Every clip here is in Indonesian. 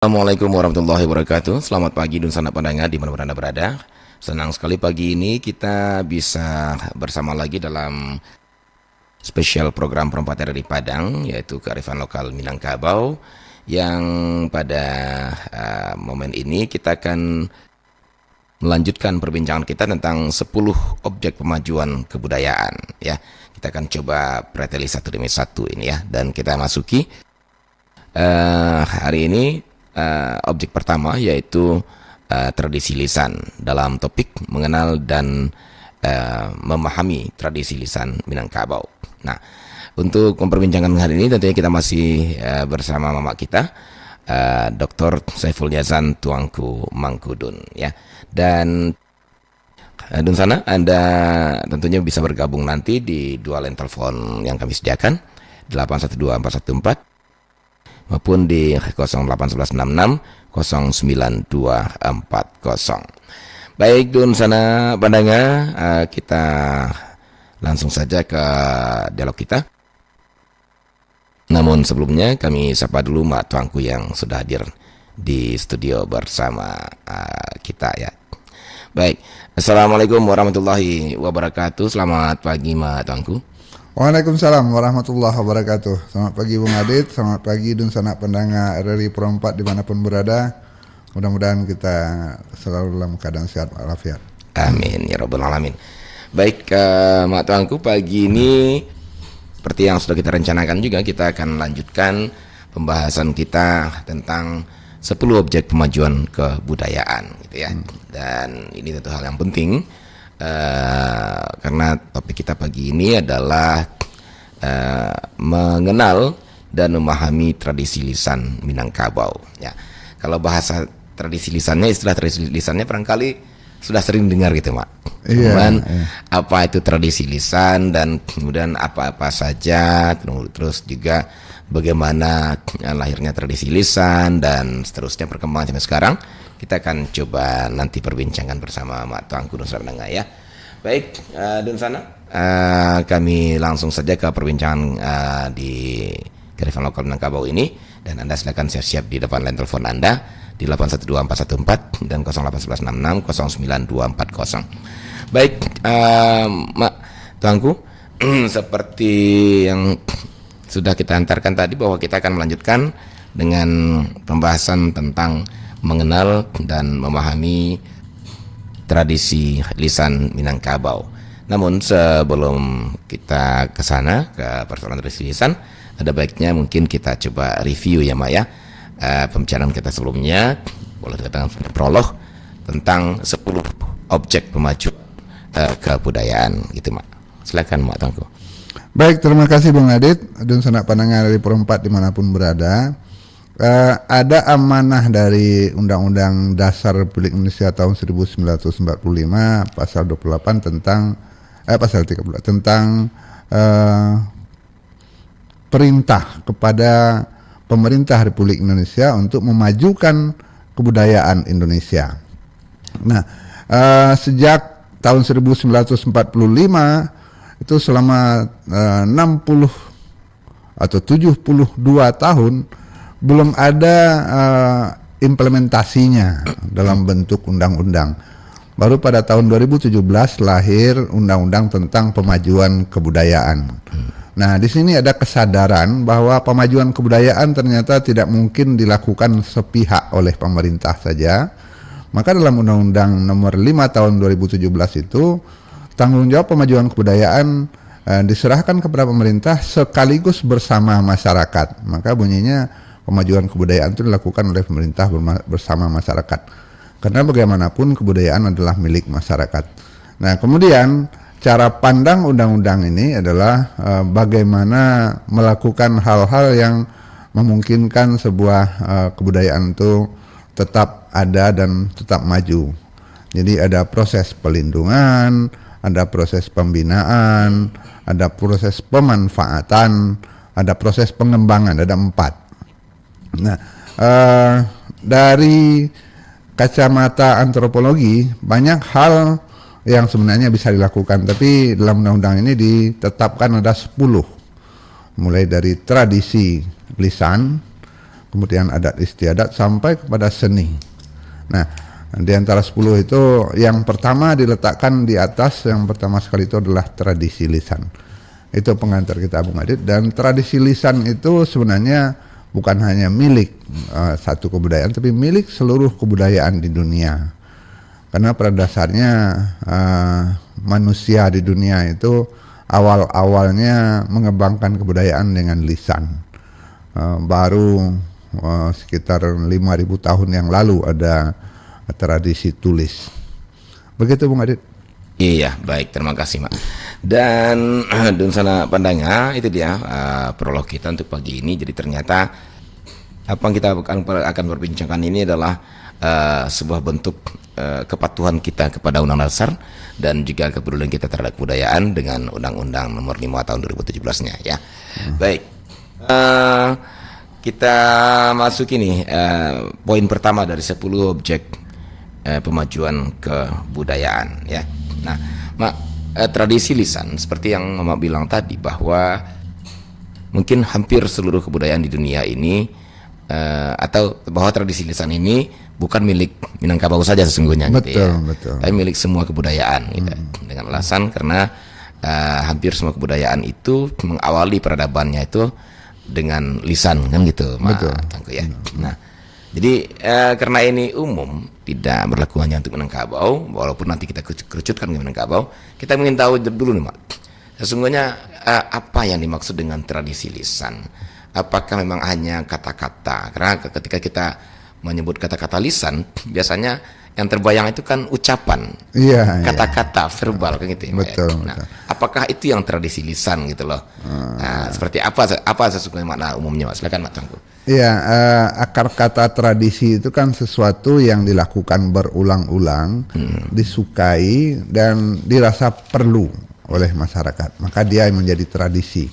Assalamualaikum warahmatullahi wabarakatuh. Selamat pagi dan sanak pendengar di mana Anda berada. Senang sekali pagi ini kita bisa bersama lagi dalam spesial program Perempat dari Padang, yaitu kearifan lokal Minangkabau, yang pada momen ini kita akan melanjutkan perbincangan kita tentang 10 objek pemajuan kebudayaan. Ya, kita akan coba preteli satu demi satu ini ya, dan kita masuki hari ini objek pertama, yaitu tradisi lisan, dalam topik mengenal dan memahami tradisi lisan Minangkabau. Nah, untuk memperbincangkan hari ini tentunya kita masih bersama mama kita, Dr. Saiful Yazan Tuanku Mangkudun ya. Dan Dun sana Anda tentunya bisa bergabung nanti di dua line telepon yang kami sediakan, 812414 maupun di 08166 09240. Baik Dun sana pendengar, kita langsung saja ke dialog kita. Namun sebelumnya kami sapa dulu Mak Tuanku yang sudah hadir di studio bersama kita ya. Baik, Assalamualaikum warahmatullahi wabarakatuh. Selamat pagi Mak Tuanku. Waalaikumsalam warahmatullahi wabarakatuh. Selamat pagi Bung Adit, selamat pagi dan sanak pendengar RRI Perempat dimanapun berada. Mudah-mudahan kita selalu dalam keadaan sehat walafiat. Amin ya rabbal alamin. Baik Mak Tuanku, pagi ini seperti yang sudah kita rencanakan juga, kita akan lanjutkan pembahasan kita tentang 10 objek pemajuan kebudayaan gitu ya. Dan ini tentu hal yang penting, karena topik kita pagi ini adalah mengenal dan memahami tradisi lisan Minangkabau ya. Kalau bahasa tradisi lisannya, istilah tradisi lisannya barangkali sudah sering dengar gitu Mak. Cuman apa itu tradisi lisan, dan kemudian apa-apa saja, terus juga bagaimana lahirnya tradisi lisan dan seterusnya perkembangan sampai sekarang, kita akan coba nanti perbincangkan bersama Mak Tuanku dan saudara pendengar ya. Baik, dan sana kami langsung saja ke perbincangan di kearifan lokal Minangkabau ini, dan Anda silakan siap-siap di depan line telepon Anda di 812414 dan 08166 09240. Baik, Mak Tuanku, seperti yang sudah kita antarkan tadi, bahwa kita akan melanjutkan dengan pembahasan tentang mengenal dan memahami tradisi lisan Minangkabau. Namun sebelum kita ke sana, ke persoalan tradisi lisan, ada baiknya mungkin kita coba review ya Mak ya, pembicaraan kita sebelumnya, boleh dikatakan prolog tentang 10 objek pemajuan kebudayaan gitu Mak. Silakan Mak Tuanku. Baik, terima kasih Bung Adit dan sanak pendengar dari Perempat dimanapun berada. Ada amanah dari Undang-Undang Dasar Republik Indonesia tahun 1945 pasal 28 tentang pasal 30 tentang perintah kepada pemerintah Republik Indonesia untuk memajukan kebudayaan Indonesia. Nah, sejak tahun 1945 itu selama 60 atau 72 tahun belum ada implementasinya dalam bentuk undang-undang. Baru pada tahun 2017 lahir undang-undang tentang pemajuan kebudayaan. Nah, di sini ada kesadaran bahwa pemajuan kebudayaan ternyata tidak mungkin dilakukan sepihak oleh pemerintah saja. Maka dalam Undang-Undang Nomor 5 Tahun 2017 itu, tanggung jawab pemajuan kebudayaan diserahkan kepada pemerintah sekaligus bersama masyarakat. Maka bunyinya pemajuan kebudayaan itu dilakukan oleh pemerintah bersama masyarakat. Karena bagaimanapun kebudayaan adalah milik masyarakat. Nah, kemudian cara pandang undang-undang ini adalah bagaimana melakukan hal-hal yang memungkinkan sebuah kebudayaan itu tetap ada dan tetap maju. Jadi ada proses pelindungan, ada proses pembinaan, ada proses pemanfaatan, ada proses pengembangan, ada 4. Nah, dari kacamata antropologi banyak hal yang sebenarnya bisa dilakukan, tapi dalam undang-undang ini ditetapkan ada 10, mulai dari tradisi lisan, kemudian adat istiadat sampai kepada seni. Nah, di antara 10 itu yang pertama diletakkan di atas, yang pertama sekali itu adalah tradisi lisan. Itu pengantar kita Bung Adit, dan tradisi lisan itu sebenarnya bukan hanya milik satu kebudayaan, tapi milik seluruh kebudayaan di dunia. Karena pada dasarnya manusia di dunia itu awal-awalnya mengembangkan kebudayaan dengan lisan. Baru sekitar 5.000 tahun yang lalu ada tradisi tulis. Begitu Bung Adit. Iya, baik, terima kasih Mak. Dan sana pandangnya itu dia prolog kita untuk pagi ini. Jadi ternyata apa yang kita akan berbincangkan ini adalah sebuah bentuk kepatuhan kita kepada Undang-Undang Dasar dan juga kepedulian kita terhadap kebudayaan dengan Undang-Undang Nomor 5 Tahun 2017-nya ya. Baik. Kita masuk ini poin pertama dari 10 objek pemajuan kebudayaan ya. Nah, Mak, tradisi lisan seperti yang Mama bilang tadi bahwa mungkin hampir seluruh kebudayaan di dunia ini atau bahwa tradisi lisan ini bukan milik Minangkabau saja sesungguhnya, betul, gitu ya. Betul. Tapi milik semua kebudayaan, gitu. Dengan alasan karena hampir semua kebudayaan itu mengawali peradabannya itu dengan lisan, kan gitu, betul. Tangku ya. Nah, jadi karena ini umum, tidak berlaku hanya untuk Minangkabau, walaupun nanti kita kerucutkan ke Minangkabau, kita ingin tahu dulu nih, Mak. Sesungguhnya apa yang dimaksud dengan tradisi lisan? Apakah memang hanya kata-kata? Karena ketika kita menyebut kata-kata lisan, biasanya yang terbayang itu kan ucapan, kata-kata verbal kan gitu ya. Betul, Nah, apakah itu yang tradisi lisan gitu loh? Nah, seperti apa sesungguhnya makna umumnya, Mas? Silakan Mak Tangku. Iya, akar kata tradisi itu kan sesuatu yang dilakukan berulang-ulang, disukai dan dirasa perlu oleh masyarakat, maka dia menjadi tradisi.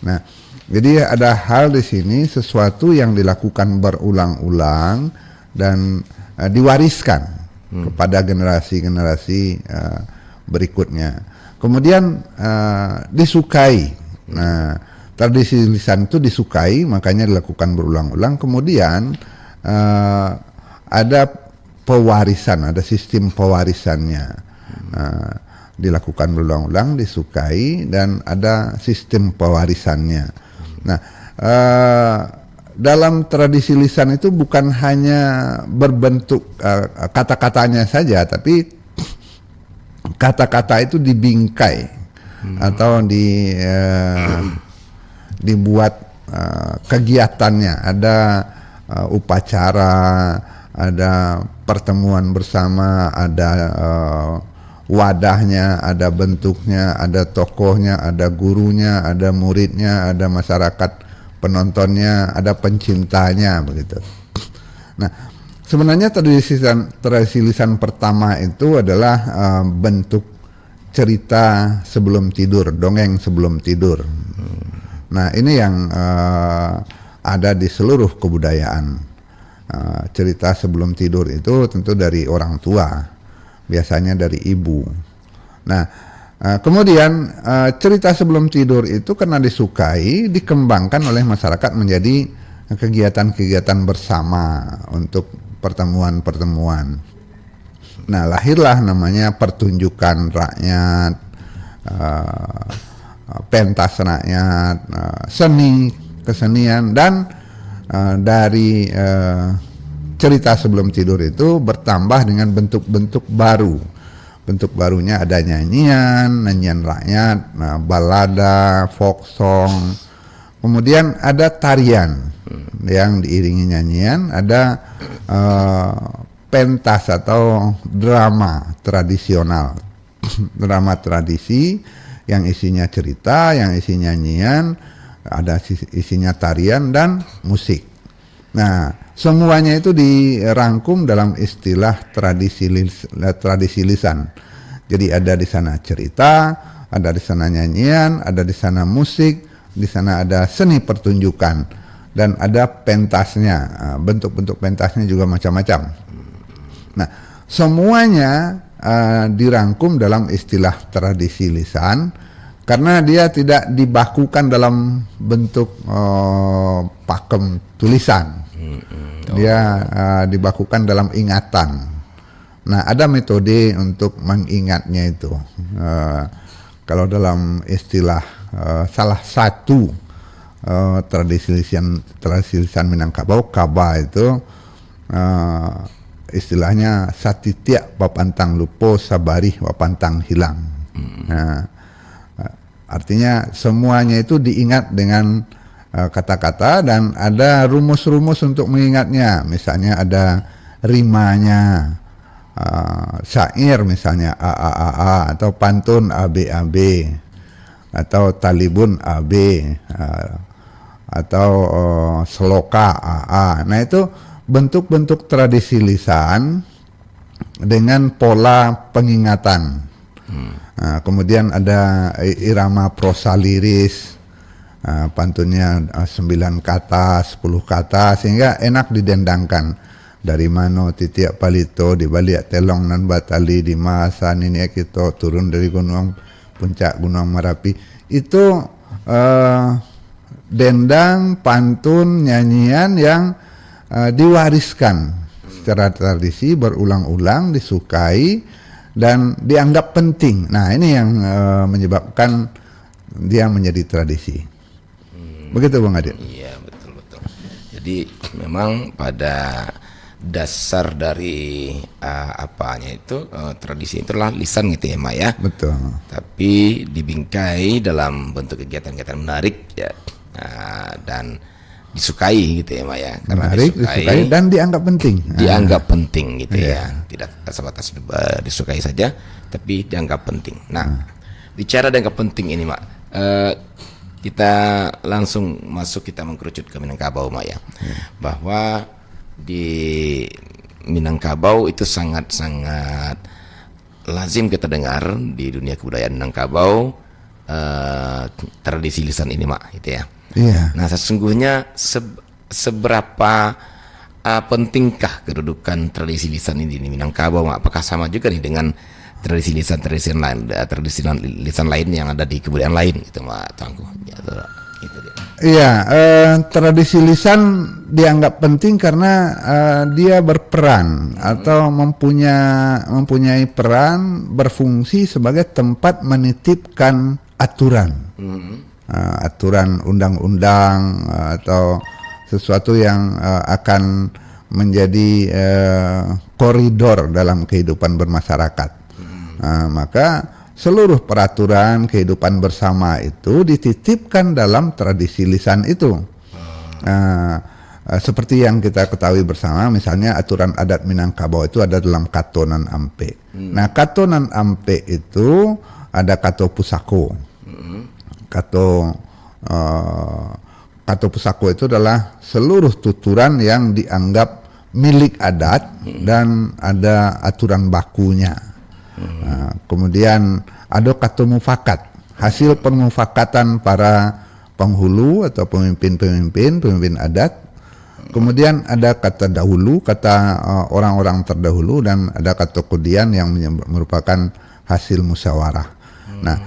Nah, jadi ada hal di sini, sesuatu yang dilakukan berulang-ulang dan diwariskan kepada generasi-generasi berikutnya. Kemudian disukai. Nah, tradisi lisan itu disukai, makanya dilakukan berulang-ulang. Kemudian ada pewarisan, ada sistem pewarisannya. Dilakukan berulang-ulang, disukai, dan ada sistem pewarisannya. Nah, dalam tradisi lisan itu bukan hanya berbentuk kata-katanya saja, tapi kata-kata itu dibingkai atau dibuat kegiatannya. Ada upacara, ada pertemuan bersama, ada wadahnya, ada bentuknya, ada tokohnya, ada gurunya, ada muridnya, ada masyarakat penontonnya, ada pencintanya, begitu. Nah, sebenarnya tradisi lisan pertama itu adalah bentuk cerita sebelum tidur, dongeng sebelum tidur. Nah, ini yang ada di seluruh kebudayaan. Cerita sebelum tidur itu tentu dari orang tua, biasanya dari ibu. Nah, kemudian cerita sebelum tidur itu karena disukai, dikembangkan oleh masyarakat menjadi kegiatan-kegiatan bersama untuk pertemuan-pertemuan. Nah, lahirlah namanya pertunjukan rakyat, pentas rakyat, seni, kesenian, dan dari cerita sebelum tidur itu bertambah dengan bentuk-bentuk baru. Bentuk barunya ada nyanyian rakyat, balada, folk song. Kemudian ada tarian yang diiringi nyanyian, ada pentas atau drama tradisional. Drama tradisi yang isinya cerita, yang isinya nyanyian, ada isinya tarian dan musik. Nah, semuanya itu dirangkum dalam istilah tradisi lisan. Jadi ada di sana cerita, ada di sana nyanyian, ada di sana musik, di sana ada seni pertunjukan, dan ada pentasnya. Bentuk-bentuk pentasnya juga macam-macam. Nah, semuanya dirangkum dalam istilah tradisi lisan karena dia tidak dibakukan dalam bentuk pakem tulisan. Dia dibakukan dalam ingatan. Nah, ada metode untuk mengingatnya itu. Kalau dalam istilah salah satu tradisi lisan Minangkabau, Kaba itu istilahnya satitiak papantang lupo sabari papantang hilang. Nah, artinya semuanya itu diingat dengan kata-kata dan ada rumus-rumus untuk mengingatnya. Misalnya ada rimanya, syair misalnya a a a a, atau pantun a b a b, atau talibun a b, atau seloka a a. Nah, itu bentuk-bentuk tradisi lisan dengan pola pengingatan. Nah, kemudian ada irama prosa liris, pantunnya 9 kata, 10 kata, sehingga enak didendangkan. Dari mano titiak palito di balik telong nan batali di masa nini kita turun dari gunung puncak gunung Merapi. Itu dendang, pantun, nyanyian yang diwariskan secara tradisi, berulang-ulang, disukai dan dianggap penting. Nah, ini yang menyebabkan dia menjadi tradisi. Begitu Bang Adit? Iya, betul. Jadi memang pada dasar dari apanya itu tradisi itulah lisan gitu ya, Mak ya. Betul. Tapi dibingkai dalam bentuk kegiatan-kegiatan menarik ya, dan disukai gitu ya, Mak ya. Karena menarik, disukai dan dianggap penting. Dianggap penting gitu ya. Tidak sebatas disukai saja, tapi dianggap penting. Nah, bicara dianggap penting ini, Mak, kita langsung masuk, kita mengkerucut ke Minangkabau, Mak ya. Bahwa di Minangkabau itu sangat-sangat lazim kita dengar di dunia kebudayaan Minangkabau tradisi lisan ini, Mak, gitu ya. Iya. Nah, sesungguhnya seberapa pentingkah kedudukan tradisi lisan ini di Minangkabau, Mak? Apakah sama juga nih dengan tradisi lisan lain yang ada di kebudayaan lain, gitu, Mak Tangguh? Ya, gitu dia. Iya, tradisi lisan dianggap penting karena dia berperan atau mempunyai peran berfungsi sebagai tempat menitipkan aturan, aturan undang-undang atau sesuatu yang akan menjadi koridor dalam kehidupan bermasyarakat. Maka seluruh peraturan kehidupan bersama itu dititipkan dalam tradisi lisan itu. Seperti yang kita ketahui bersama, misalnya aturan adat Minangkabau itu ada dalam Katonan Ampe. Nah, Katonan Ampe itu ada Kato Pusako. Kato Pusako itu adalah seluruh tuturan yang dianggap milik adat dan ada aturan bakunya. Kemudian ada Kato Mufakat, hasil permufakatan para penghulu atau pemimpin adat. Kemudian ada kata dahulu, kata orang-orang terdahulu, dan ada kata kudian yang merupakan hasil musyawarah. Nah,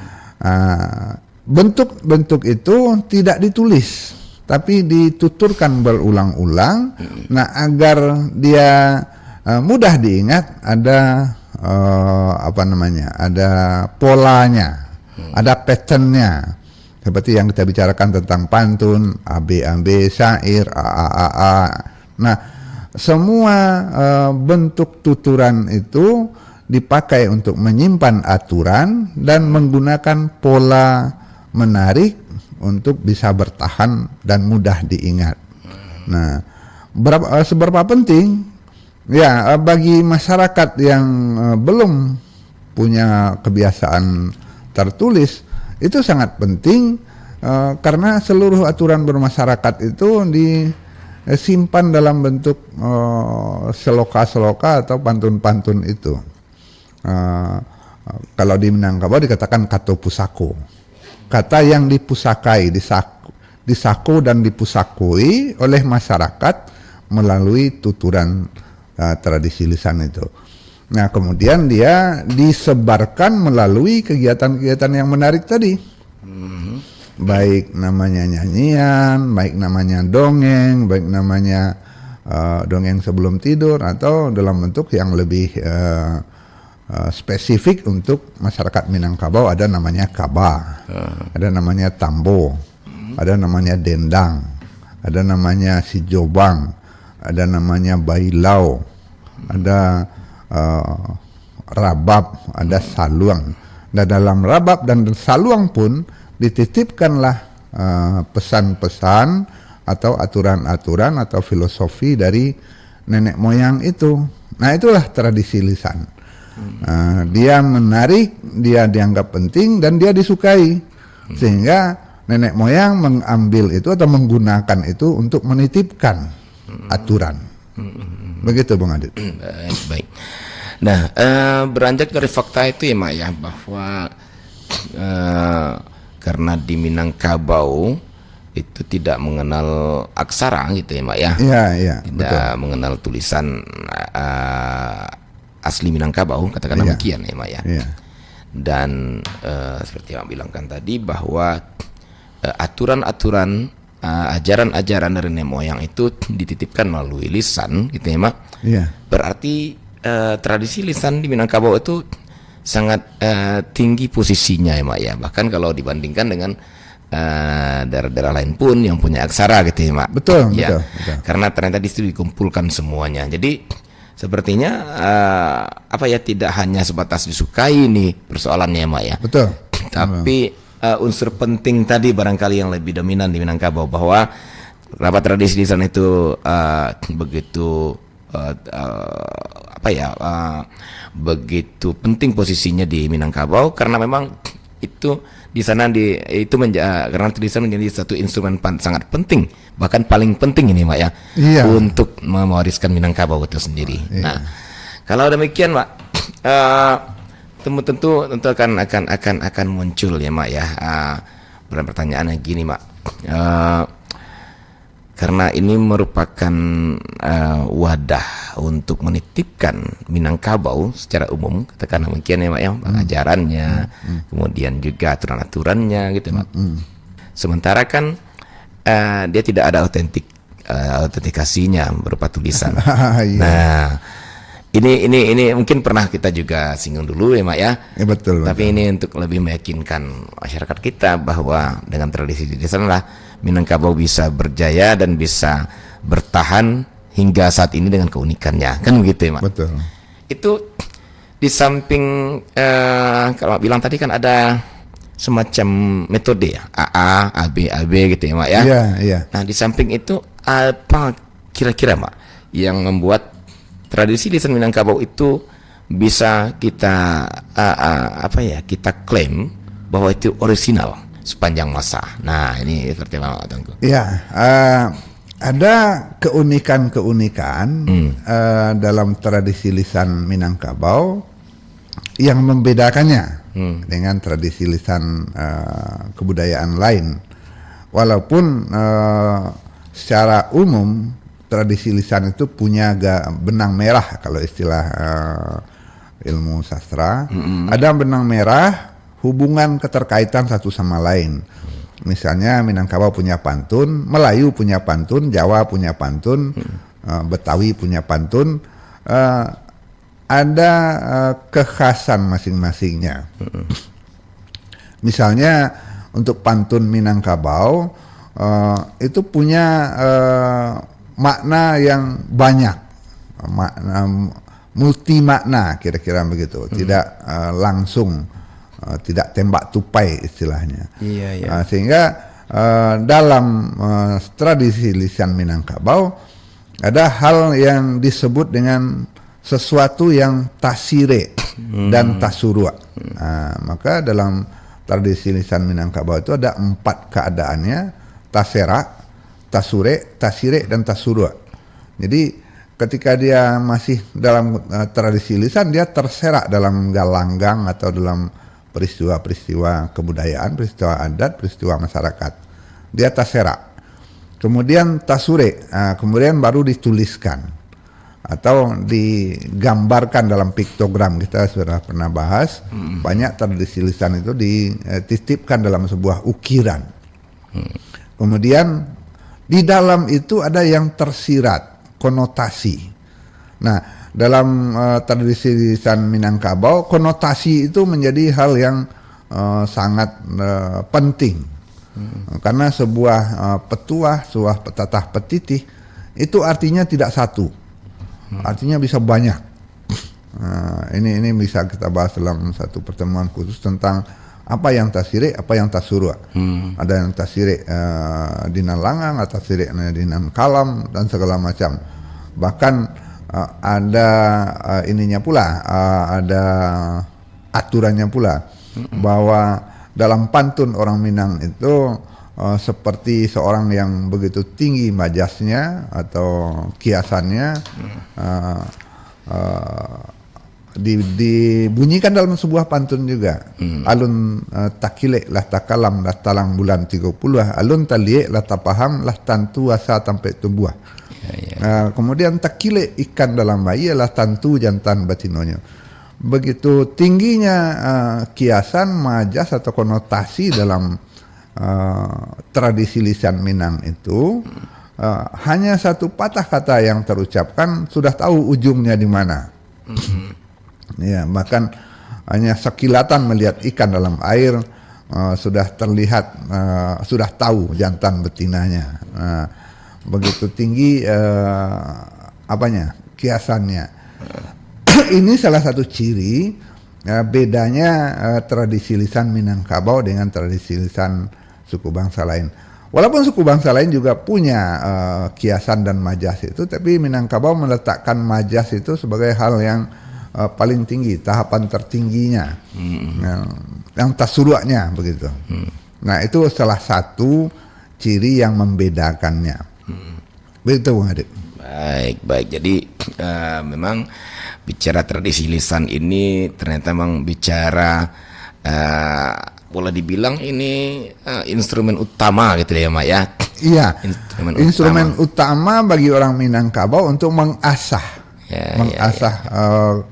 bentuk-bentuk itu tidak ditulis, tapi dituturkan berulang-ulang. Nah, agar dia mudah diingat, ada ada polanya, ada patternnya. Seperti yang kita bicarakan tentang pantun, AB, syair, A. Nah, semua bentuk tuturan itu dipakai untuk menyimpan aturan dan menggunakan pola menarik untuk bisa bertahan dan mudah diingat. Nah, seberapa penting ya bagi masyarakat yang belum punya kebiasaan tertulis, itu sangat penting karena seluruh aturan bermasyarakat itu disimpan dalam bentuk seloka-seloka atau pantun-pantun itu. Kalau di Minangkabau dikatakan Kato Pusako, kata yang dipusakai, disako dan dipusakui oleh masyarakat melalui tuturan tradisi lisan itu. Nah, kemudian dia disebarkan melalui kegiatan-kegiatan yang menarik tadi. Baik namanya nyanyian, baik namanya dongeng, baik namanya dongeng sebelum tidur, atau dalam bentuk yang lebih spesifik untuk masyarakat Minangkabau ada namanya kaba, ada namanya tambo, ada namanya dendang, ada namanya si jobang, ada namanya bailau, ada rabab, ada saluang. Dan dalam rabab dan saluang pun dititipkanlah pesan-pesan atau aturan-aturan atau filosofi dari nenek moyang itu. Nah, itulah tradisi lisan. Dia menarik, dia dianggap penting dan dia disukai, sehingga nenek moyang mengambil itu atau menggunakan itu untuk menitipkan aturan. Begitu Bung Adit. Baik. Nah, beranjak dari fakta itu ya Mak ya, bahwa karena di Minangkabau itu tidak mengenal aksara gitu ya Mak ya. Iya, tidak betul. mengenal tulisan asli Minangkabau, katakanlah demikian ya Mak ya. Iya. Dan seperti yang bilangkan tadi bahwa aturan-aturan ajaran-ajaran dari nenek moyang itu dititipkan melalui lisan gitu ya Mak. Iya. Berarti tradisi lisan di Minangkabau itu sangat tinggi posisinya ya Mak ya. Bahkan kalau dibandingkan dengan daerah-daerah lain pun yang punya aksara gitu ya Mak. Betul, ya, betul. Karena ternyata di situ dikumpulkan semuanya. Jadi sepertinya tidak hanya sebatas disukai nih persoalannya ya Mak ya. Betul. Tapi unsur penting tadi barangkali yang lebih dominan di Minangkabau, bahwa kenapa tradisi lisan itu begitu begitu penting posisinya di Minangkabau, karena memang itu di sana karena lisan menjadi satu instrumen sangat penting, bahkan paling penting ini Mak ya, untuk mewariskan Minangkabau itu sendiri. Nah, kalau demikian Mak, tentu akan muncul ya Mak ya pertanyaannya gini Mak, karena ini merupakan wadah untuk menitipkan Minangkabau secara umum, katakanlah mungkin ya Mak ya, ajarannya, kemudian juga aturan-aturannya gitu Mak. Sementara kan dia tidak ada autentikasinya berupa tulisan. Nah, ini mungkin pernah kita juga singgung dulu ya Mak ya. Betul. Tapi ini untuk lebih meyakinkan masyarakat kita bahwa dengan tradisi di sana Minangkabau bisa berjaya dan bisa bertahan hingga saat ini dengan keunikannya, kan begitu ya Mak. Betul. Itu di samping kalau bilang tadi kan ada semacam metode ya, AA, AB, AB gitu ya Mak ya. Iya. Nah, di samping itu apa kira-kira Mak yang membuat tradisi lisan Minangkabau itu bisa kita kita klaim bahwa itu orisinal sepanjang masa. Nah, ini seperti apa Tengku? Iya, ada keunikan-keunikan dalam tradisi lisan Minangkabau yang membedakannya dengan tradisi lisan kebudayaan lain. Walaupun secara umum tradisi lisan itu punya benang merah kalau istilah ilmu sastra. Ada benang merah hubungan keterkaitan satu sama lain. Misalnya Minangkabau punya pantun, Melayu punya pantun, Jawa punya pantun, Betawi punya pantun. Ada kekhasan masing-masingnya. Misalnya untuk pantun Minangkabau itu punya makna yang banyak, multi makna kira-kira begitu, tidak langsung, tidak tembak tupai istilahnya. Sehingga dalam tradisi lisan Minangkabau ada hal yang disebut dengan sesuatu yang tasire dan tasurua. Maka dalam tradisi lisan Minangkabau itu ada 4 keadaannya: tasera, tasure, tasire, dan tasurua. Jadi ketika dia masih dalam tradisi lisan, dia terserak dalam galanggang atau dalam peristiwa-peristiwa kebudayaan, peristiwa adat, peristiwa masyarakat. Dia tasera. Kemudian tasure, kemudian baru dituliskan atau digambarkan dalam piktogram. Kita sudah pernah bahas, banyak tradisi lisan itu dititipkan dalam sebuah ukiran. Kemudian di dalam itu ada yang tersirat. konotasi. Nah, dalam tradisi lisan Minangkabau, konotasi itu menjadi hal yang sangat penting. Karena sebuah petuah, sebuah petatah petitih itu artinya tidak satu, artinya bisa banyak. Ini bisa kita bahas dalam satu pertemuan khusus tentang apa yang tasiri, apa yang tasurwa. Ada yang tasiri dinan langang, atau tasiri dinan kalam dan segala macam. Bahkan ada ininya pula, ada aturannya pula bahwa dalam pantun orang Minang itu seperti seorang yang begitu tinggi majasnya atau kiasannya, dibunyikan dalam sebuah pantun juga. Alun takile lah takalam lah talang bulan 30, alun talie lah tapaham lah tantu asa sampai tumbuh. Kemudian takile ikan dalam bayi lah tantu jantan batinonya. Begitu tingginya kiasan, majas atau konotasi dalam tradisi lisan Minang itu, hanya satu patah kata yang terucapkan sudah tahu ujungnya di mana. Ya, bahkan hanya sekilatan melihat ikan dalam air sudah terlihat, sudah tahu jantan betinanya. Begitu tinggi kiasannya. Ini salah satu ciri bedanya tradisi lisan Minangkabau dengan tradisi lisan suku bangsa lain. Walaupun suku bangsa lain juga punya kiasan dan majas itu, tapi Minangkabau meletakkan majas itu sebagai hal yang paling tinggi, tahapan tertingginya, yang tasuruaknya begitu. Nah, itu salah satu ciri yang membedakannya. Begitu, Bung Adit. Baik. Jadi memang bicara tradisi lisan ini ternyata memang bicara boleh dibilang ini instrumen utama gitu ya, Mak ya. Iya. Instrumen utama bagi orang Minangkabau untuk mengasah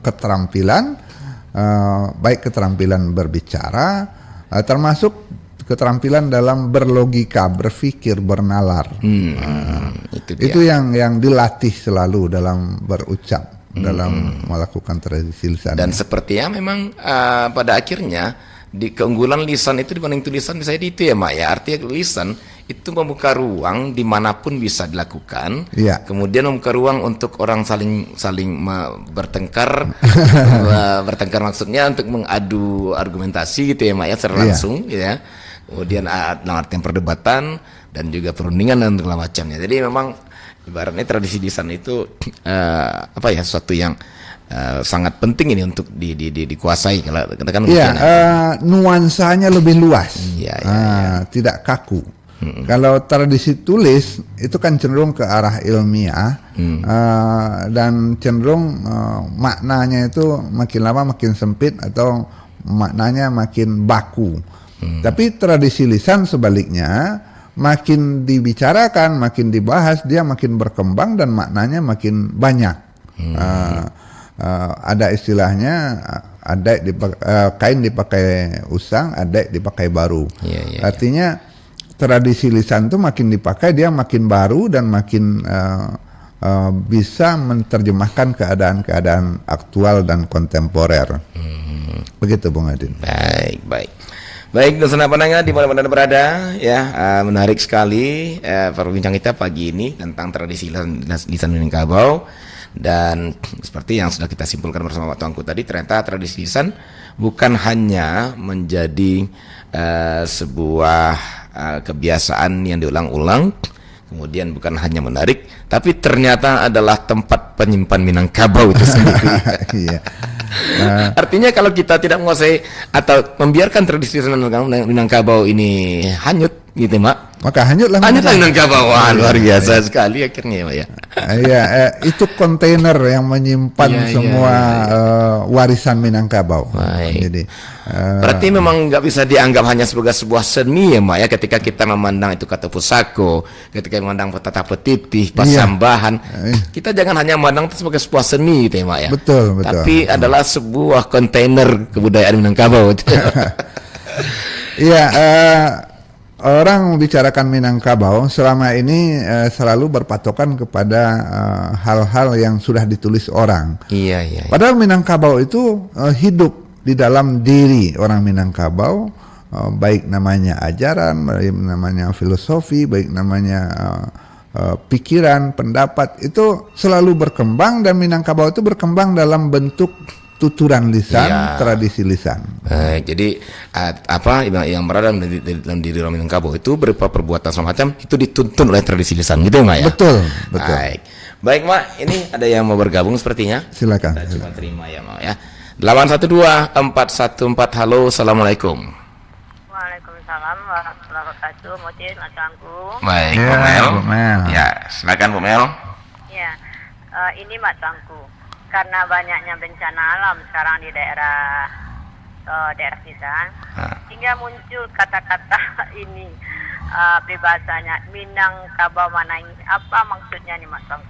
keterampilan, baik keterampilan berbicara, termasuk keterampilan dalam berlogika, berpikir, bernalar. Itu yang dilatih selalu dalam berucap, dalam melakukan tradisi lisan. Dan sepertinya memang pada akhirnya di keunggulan lisan itu dibanding tulisan bisa itu ya, Mak ya. Artinya lisan itu membuka ruang dimanapun bisa dilakukan. Kemudian membuka ruang untuk orang saling bertengkar. Bertengkar maksudnya untuk mengadu argumentasi gitu ya, Mak ya, secara langsung ya. Kemudian dalam artian perdebatan dan juga perundingan dan segala macamnya. Jadi memang ibaratnya tradisi lisan itu sesuatu yang sangat penting ini untuk dikuasai. Kalau katakan nuansanya lebih luas, tidak kaku. Kalau tradisi tulis itu kan cenderung ke arah ilmiah, dan cenderung maknanya itu makin lama makin sempit atau maknanya makin baku. Tapi tradisi lisan sebaliknya, makin dibicarakan, makin dibahas, dia makin berkembang dan maknanya makin banyak. Ada istilahnya, kain dipakai usang, adek dipakai baru. Artinya tradisi lisan itu makin dipakai, dia makin baru dan makin bisa menerjemahkan keadaan-keadaan aktual dan kontemporer. Begitu, Bung Adin. Baik, dosen pendengar di mana-mana berada ya, menarik sekali perbincangan kita pagi ini tentang tradisi lisan Minangkabau. Dan seperti yang sudah kita simpulkan bersama Pak Tuanku tadi, ternyata tradisi lisan bukan hanya menjadi sebuah kebiasaan yang diulang-ulang, kemudian bukan hanya menarik, tapi ternyata adalah tempat penyimpan Minangkabau itu sendiri. Artinya kalau kita tidak menguasai atau membiarkan tradisi Minangkabau ini hanyut gitu, Mak, maka hanyutlah Minangkabau. Luar biasa sekali akhirnya, Mak ya. Itu kontainer yang menyimpan semua warisan Minangkabau. Jadi berarti memang nggak bisa dianggap hanya sebagai sebuah seni ya, Mak ya, ketika kita memandang itu kata pusako, ketika memandang petata petitih, pasambahan, kita jangan hanya memandang itu sebagai sebuah seni gitu ya, Mak ya. Betul. Tapi adalah sebuah kontainer kebudayaan Minangkabau. orang membicarakan Minangkabau selama ini selalu berpatokan kepada hal-hal yang sudah ditulis orang. Iya. Padahal Minangkabau itu hidup di dalam diri orang Minangkabau, baik namanya ajaran, baik namanya filosofi, baik namanya pikiran, pendapat, itu selalu berkembang, dan Minangkabau itu berkembang dalam bentuk tuturan lisan, tradisi lisan. Jadi apa yang berada dalam diri orang Minangkabau itu berupa perbuatan semacam itu dituntun oleh tradisi lisan, gitu Mak ya? Betul. Baik Mak, ini ada yang mau bergabung sepertinya. Silakan. Kita coba terima ya Mak ya. 812-414, halo, assalamualaikum. Waalaikumsalam warahmatullahi wabarakatuh. Moci Matangku. Baik, Ya, Bu Mel. Ya, silakan Bu Mel. Ya, ini Matangku. Karena banyaknya bencana alam sekarang di daerah kita, hingga muncul kata-kata ini, peribahasanya Minangkabau Manangi. Apa maksudnya nih Mas Tangku?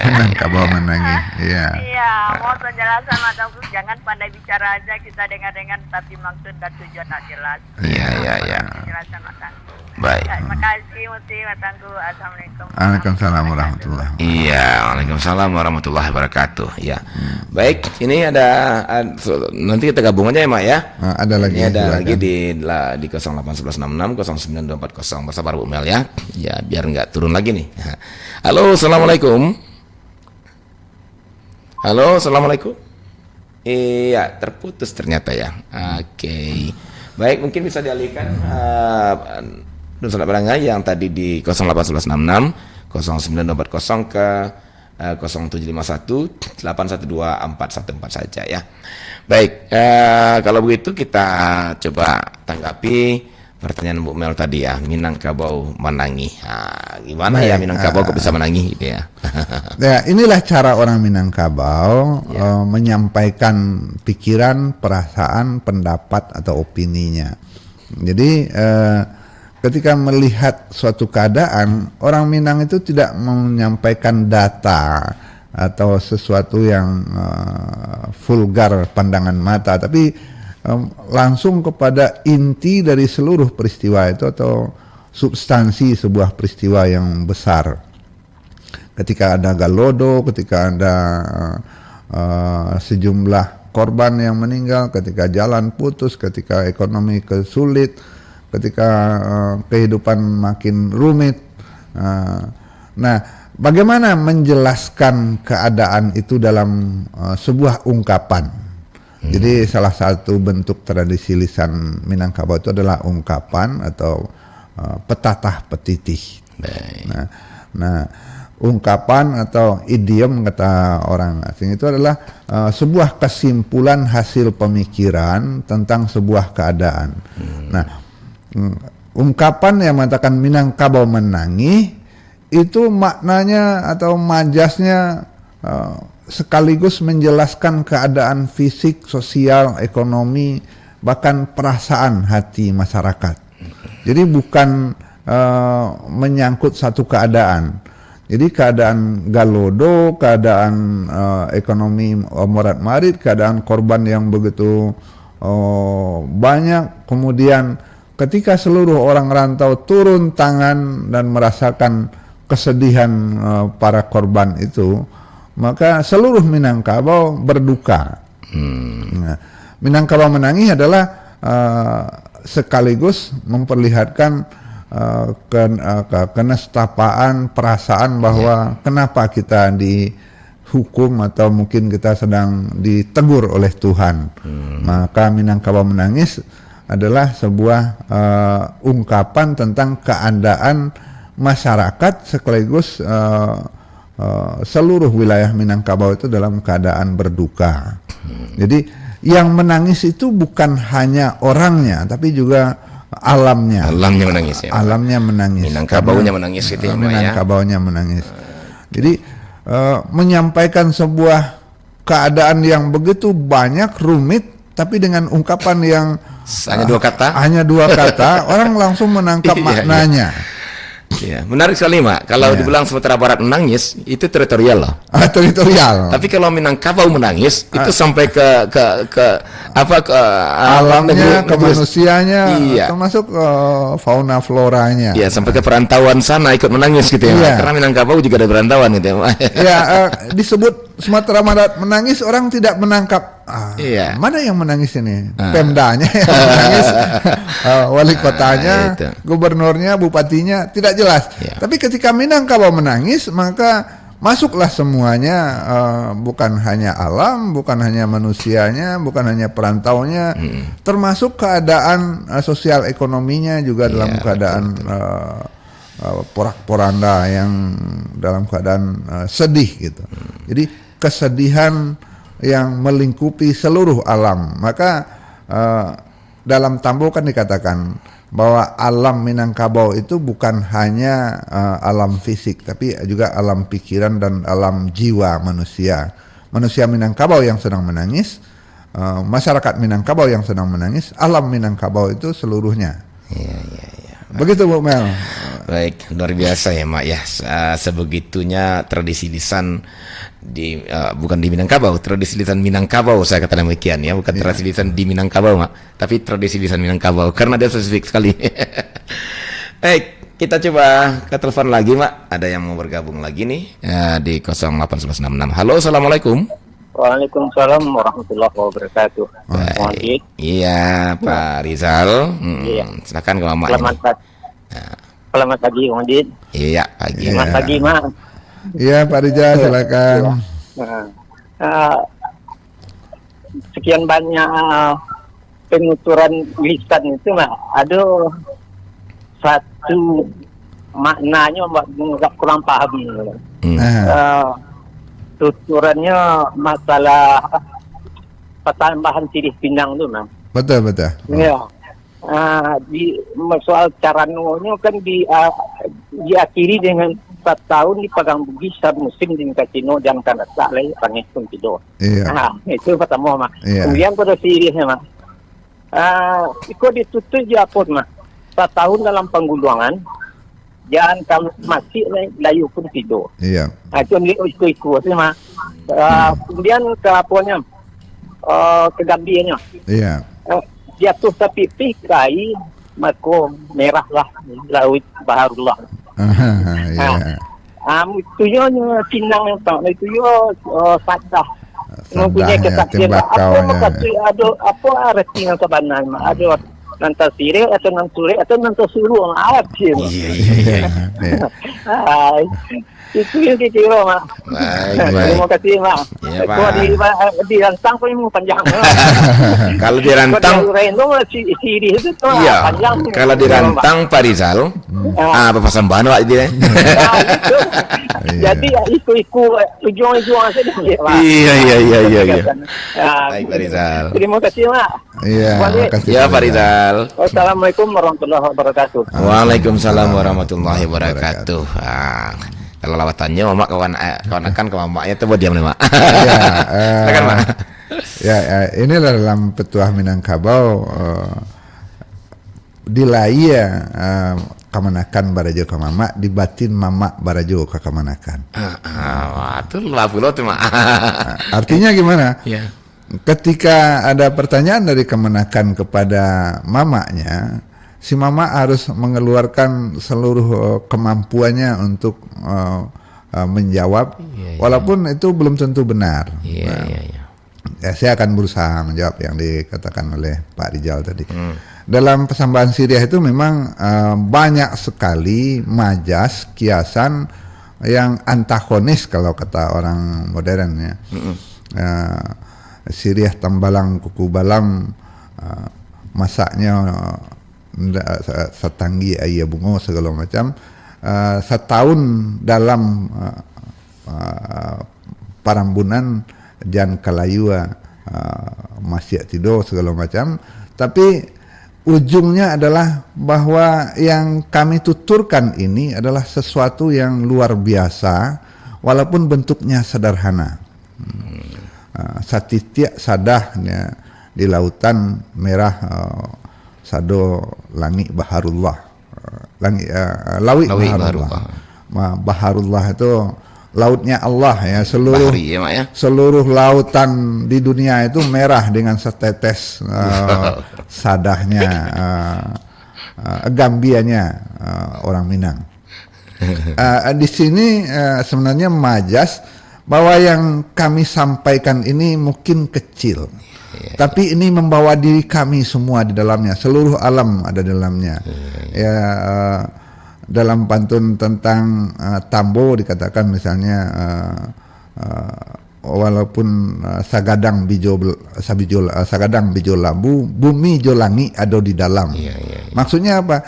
Minangkabau Manangi, iya. Iya, mau penjelasan Mas Tangku. Jangan pandai bicara aja, kita dengar-dengar tapi maksud dan tujuan tak jelas. Iya. Penjelasan Mas Tangku. Baik. Terima kasih Mas Tangku. Assalamualaikum. Waalaikumsalam warahmatullahi wabarakatuh. Iya, waalaikumsalam warahmatullahi wabarakatuh. Ya, baik. Ini ada nanti kita gabung aja ya, Mak ya. Ada lagi. Ini ada silakan. lagi di 081166 09240 bersama Bu Mel ya. Ya, biar nggak turun lagi nih. Halo, assalamualaikum. Halo, assalamualaikum. Iya, terputus ternyata ya. Oke. Baik, mungkin bisa dialihkan Saudara barangnya yang tadi di 081166 09240 ke 0751 812 414 saja ya. Baik, kalau begitu kita coba tanggapi pertanyaan Bu Mel tadi ya, Minangkabau Manangi. Gimana ya Minangkabau kok bisa menangi gitu ya? Ya, inilah cara orang Minangkabau menyampaikan pikiran, perasaan, pendapat atau opininya. Jadi ketika melihat suatu keadaan, orang Minang itu tidak menyampaikan data atau sesuatu yang vulgar pandangan mata, tapi langsung kepada inti dari seluruh peristiwa itu atau substansi sebuah peristiwa yang besar. Ketika ada galodo, ketika ada sejumlah korban yang meninggal, ketika jalan putus, ketika ekonomi kesulit, ketika kehidupan makin rumit. Nah, bagaimana menjelaskan keadaan itu dalam sebuah ungkapan? Jadi salah satu bentuk tradisi lisan Minangkabau itu adalah ungkapan atau petatah petitih. Nah, ungkapan atau idiom kata orang asing itu adalah sebuah kesimpulan hasil pemikiran tentang sebuah keadaan. Nah, ungkapan yang mengatakan Minangkabau menangi itu maknanya atau majasnya sekaligus menjelaskan keadaan fisik, sosial, ekonomi, bahkan perasaan hati masyarakat. Jadi bukan menyangkut satu keadaan. Jadi keadaan galodo, keadaan ekonomi morat-marit, keadaan korban yang begitu banyak, kemudian ketika seluruh orang rantau turun tangan dan merasakan kesedihan para korban itu, maka seluruh Minangkabau berduka. Nah, Minangkabau menangis adalah sekaligus memperlihatkan kenestapaan perasaan bahwa kenapa kita dihukum atau mungkin kita sedang ditegur oleh Tuhan. Maka Minangkabau menangis adalah sebuah ungkapan tentang keadaan masyarakat sekaligus seluruh wilayah Minangkabau itu dalam keadaan berduka. Jadi yang menangis itu bukan hanya orangnya, tapi juga alamnya. Alamnya menangis ya. Alamnya menangis. Minangkabaunya menangis gitu ya. Minangkabaunya menangis. Jadi menyampaikan sebuah keadaan yang begitu banyak, rumit, tapi dengan ungkapan yang hanya dua kata. Hanya dua kata, orang langsung menangkap maknanya. Ya, menarik sekali, Mak. Kalau dibilang Sumatera Barat menangis, itu teritorial loh. Teritorial. Tapi kalau Minangkabau menangis, itu sampai ke alamnya, ke manusianya, iya. termasuk fauna floranya. Iya, sampai ke perantauan sana ikut menangis gitu ya. Iya. Karena Minangkabau juga ada perantauan gitu ya, Mak. Ya, disebut Sumatera Barat menangis, orang tidak menangkap. Iya. Mana yang menangis ini? Pemdanya yang menangis, wali kotanya, itu. gubernurnya, bupatinya, tidak jelas. Iya. Tapi ketika Minangkabau menangis, maka masuklah semuanya, bukan hanya alam, bukan hanya manusianya, bukan hanya perantaunya, termasuk keadaan sosial ekonominya juga dalam keadaan porak-poranda yang dalam keadaan sedih gitu. Jadi kesedihan yang melingkupi seluruh alam. Maka dalam Tambo kan dikatakan bahwa alam Minangkabau itu bukan hanya alam fisik, tapi juga alam pikiran dan alam jiwa manusia. Manusia Minangkabau yang sedang menangis, masyarakat Minangkabau yang sedang menangis, alam Minangkabau itu seluruhnya. Iya. Begitu Bu Mel. Baik, luar biasa ya, Mak ya. Sebegitunya tradisi lisan di bukan di Minangkabau, tradisi lisan Minangkabau saya katakan demikian ya, bukan tradisi lisan di Minangkabau, Mak, tapi tradisi lisan Minangkabau karena dia spesifik sekali. Baik, kita coba ke telepon lagi, Mak. Ada yang mau bergabung lagi nih di 081166. Halo, assalamualaikum. Waalaikumsalam warahmatullahi wabarakatuh. Baik. Iya, Pak Rizal. Iya. Silakan kalau Mak. Selamat pagi, Om Dit. Iya, pagi. Selamat pagi, Mak. Iya, Pak Rizal, silakan. Sekian banyak penuturan lisan itu, Mak. Aduh, satu maknanya nggak kurang paham. Tuturannya masalah pertambahan sirih pinang tu, Mak. Betul. Ya. Di soal cara nunggunya kan diakhiri dengan 4 tahun dipegang bugis saat musim di kasino dan kan tak lagi pangis pun tidur. Iya. Itu pertama, Mak. Iya. Kemudian pada sirihnya, Mak. Ikut ditutup Japon, Mak. 4 tahun dalam pengguluangan. Jangan kalau masih layu pun tidur. Iya. Itu ikut sih, Mak. Kemudian ke apanya? Ke Gambianya. Iya. Jatuh tapi pikai mako merah lah laut baharullah. Iya. Itu yo Cinang yang tak itu yo sadah. Mempunyai kesaksian apa artinya sebenarnya? Ada nanti sire atau nanti sore atau nanti suruh apa? Iya. Itu yang dikira, Mak. Baik. Terima kasih, Mak. Iya, Pak. Kalau di rantang pun mau panjang. Kalau dirantang, siri itu iya. panjang. Kalau dirantang Pak Rizal, apa pasambahan Pak ini? Jadi ikut ujung-ujung saja. Iya. Baik, Pak Rizal. Terima kasih, Mak. Iya, makasih. Ya, Pak Rizal. Wassalamualaikum warahmatullahi wabarakatuh. Waalaikumsalam warahmatullahi wabarakatuh. Kalau lawatannya Mama kawan ke mamanya itu buat diam nih, Mak. Silakan, Mak. Ya, ini dalam petuah Minangkabau dilaya kamanakan barajo ka mama, dibatin mama barajo ka kamanakan. Itu lapulo tuh, Mak. Artinya gimana? Iya. Ketika ada pertanyaan dari kemenakan kepada mamanya, si mama harus mengeluarkan seluruh kemampuannya untuk menjawab, walaupun itu belum tentu benar. Iya. Ya, saya akan berusaha menjawab yang dikatakan oleh Pak Rizal tadi. Dalam persambahan Siriah itu memang banyak sekali majas, kiasan yang antagonis kalau kata orang modern ya. Siriah tambalang kuku balam, masaknya setanggi ayah bungo segala macam. Setahun dalam parambunan jan kalayua masih tidur segala macam, tapi ujungnya adalah bahwa yang kami tuturkan ini adalah sesuatu yang luar biasa walaupun bentuknya sederhana. Satitia sadah ya, di lautan merah sado langit baharullah. Lawi Lawi Baharullah. Baharullah itu lautnya Allah ya, seluruh Bahari, ya, Mak, ya. seluruh lautan di dunia itu merah dengan setetes sadahnya Gambianya orang Minang. Di sini sebenarnya majas bahwa yang kami sampaikan ini mungkin kecil, tapi ini membawa diri kami semua di dalamnya, seluruh alam ada dalamnya. Dalam pantun tentang Tambo dikatakan misalnya walaupun sagadang bijo lambu, bumi jolangi ado di dalam. Maksudnya apa?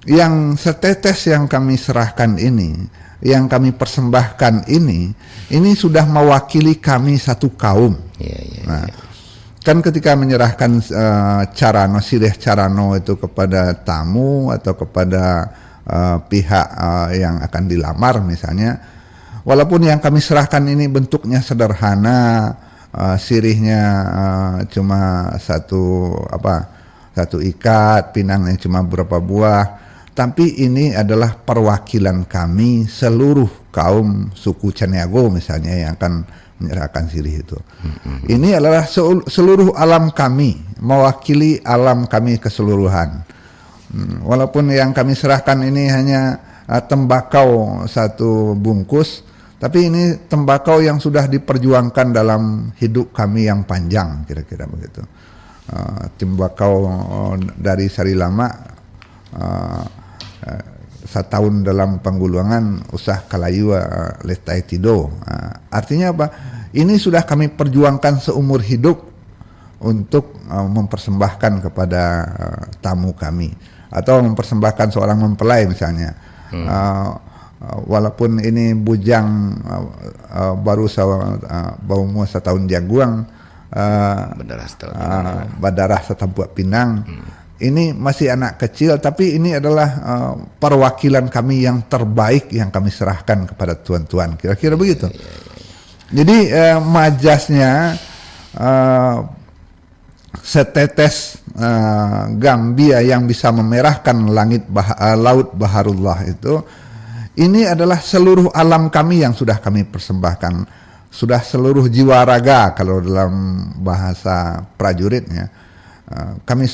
Yang setetes yang kami serahkan ini, yang kami persembahkan ini sudah mewakili kami satu kaum. Nah, kan ketika menyerahkan sirih carano itu kepada tamu atau kepada pihak yang akan dilamar misalnya, walaupun yang kami serahkan ini bentuknya sederhana, sirihnya cuma satu ikat, pinangnya cuma beberapa buah, tapi ini adalah perwakilan kami seluruh kaum suku Caniago misalnya yang akan menyerahkan sirih itu. Ini adalah seluruh alam kami, mewakili alam kami keseluruhan. Walaupun yang kami serahkan ini hanya tembakau satu bungkus, tapi ini tembakau yang sudah diperjuangkan dalam hidup kami yang panjang, kira-kira begitu. Tembakau dari Sari Lama, setahun dalam pengguluangan usah kalayu letai tido. Artinya apa? Ini sudah kami perjuangkan seumur hidup untuk mempersembahkan kepada tamu kami, atau mempersembahkan seorang mempelai misalnya. Walaupun ini bujang baru baumu setahun jaguang, badarah setampuak pinang. Ini masih anak kecil, tapi ini adalah perwakilan kami yang terbaik yang kami serahkan kepada tuan-tuan. Kira-kira begitu. Jadi majasnya setetes Gambia yang bisa memerahkan laut Baharullah itu, ini adalah seluruh alam kami yang sudah kami persembahkan, sudah seluruh jiwa raga kalau dalam bahasa prajuritnya. Kami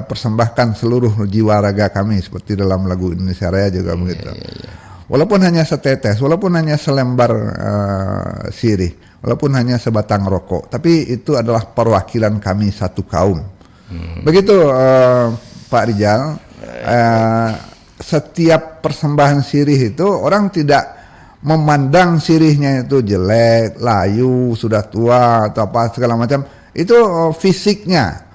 persembahkan seluruh jiwa raga kami, seperti dalam lagu Indonesia Raya juga begitu. Walaupun hanya setetes, walaupun hanya selembar sirih, walaupun hanya sebatang rokok, tapi itu adalah perwakilan kami satu kaum. Begitu Pak Rijal. Setiap persembahan sirih itu orang tidak memandang sirihnya itu jelek, layu, sudah tua atau apa segala macam. Itu fisiknya.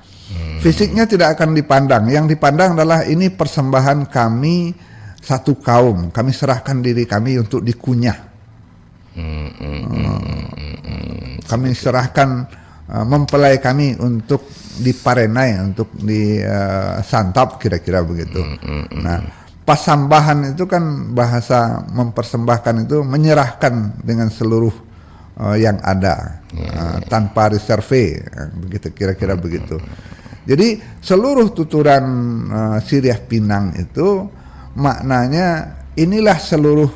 Fisiknya tidak akan dipandang. Yang dipandang adalah ini persembahan kami satu kaum. Kami serahkan diri kami untuk dikunyah. Kami serahkan mempelai kami untuk diparenai, untuk disantap, kira-kira begitu. Nah, pasambahan itu kan bahasa mempersembahkan itu menyerahkan dengan seluruh yang ada, tanpa reserve, begitu, kira-kira begitu. Jadi seluruh tuturan sirih pinang itu maknanya inilah seluruh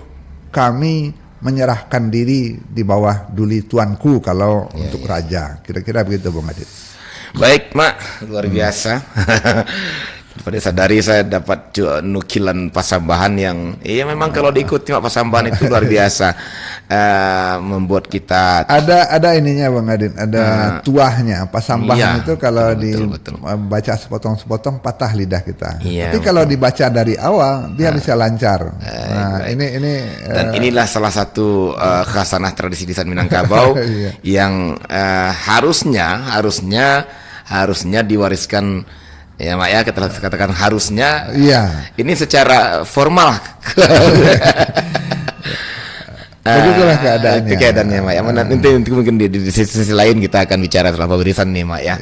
kami menyerahkan diri di bawah duli tuanku kalau untuk raja, kira-kira begitu Bung Adit. Baik Mak, luar biasa. Pada sadari saya dapat nukilan pasambahan yang memang kalau diikuti pasambahan itu luar biasa, membuat kita ada ininya Bang Adin, ada tuahnya. Pasambahan itu kalau dibaca sepotong-sepotong patah lidah kita. Tapi kalau dibaca dari awal dia bisa lancar. Ini dan inilah salah satu khasanah tradisi lisan Minangkabau yang harusnya diwariskan. Ya Mak ya, kita katakan harusnya. Ini secara formal. Begitulah keadaannya. Keadaannya Mak ya. Nanti mungkin di sisi lain kita akan bicara soal pemberian nih Mak ya.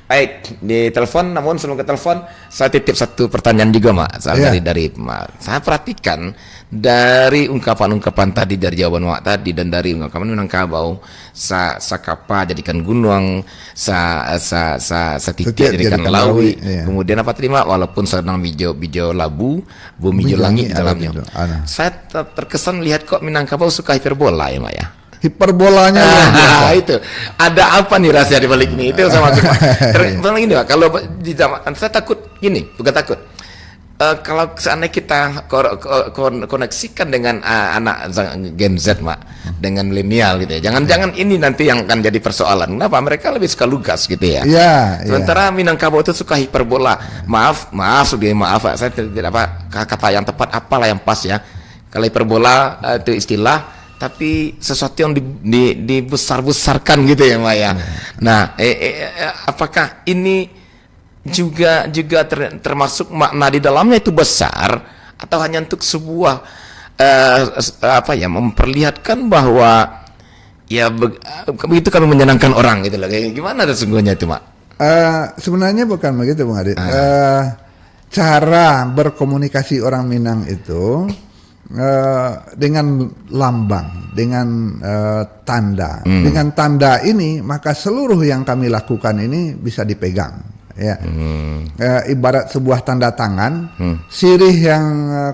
Baik, di telepon, namun sebelum ke telepon, saya titip satu pertanyaan juga, Mak. Iya. Dari Mak. Saya perhatikan dari ungkapan-ungkapan tadi, dari jawaban Mak tadi, dan dari ungkapan Minangkabau, sakapa jadikan gunung, titik jadikan lawi. Iya. Kemudian apa tadi, Mak? Walaupun sedang bijo labu, bumi Bijo langit di langit dalamnya. ada bijo, ada. Saya terkesan lihat kok Minangkabau suka hiperbola ya, Mak ya. Hiperbolanya luar biasa. Itu ada apa nih rahasia di balik ini? Itu yang saya maksud. Terus gini, Pak, kalau di zaman saya takut gini, bukan takut. Kalau seandainya kita koneksikan dengan anak Gen Z, Mak, dengan milenial gitu ya. Jangan-jangan ini nanti yang akan jadi persoalan. Kenapa? Mereka lebih suka lugas gitu ya. Iya. Sementara Minangkabau itu suka hiperbola. Maaf, Pak, saya tidak apa kata yang tepat, apalah yang pas ya. Kalau hiperbola itu istilah, tapi sesuatu yang dibesar-besarkan gitu ya, Maya. Nah, apakah ini juga termasuk makna di dalamnya itu besar, atau hanya untuk sebuah memperlihatkan bahwa ya begitu kami menyenangkan orang gitu loh. Gimana sesungguhnya itu, Mak? Sebenarnya bukan begitu, Bung Adit. Cara berkomunikasi orang Minang itu dengan lambang, dengan tanda. Dengan tanda ini, maka seluruh yang kami lakukan ini bisa dipegang. Ya, ibarat sebuah tanda tangan. Sirih yang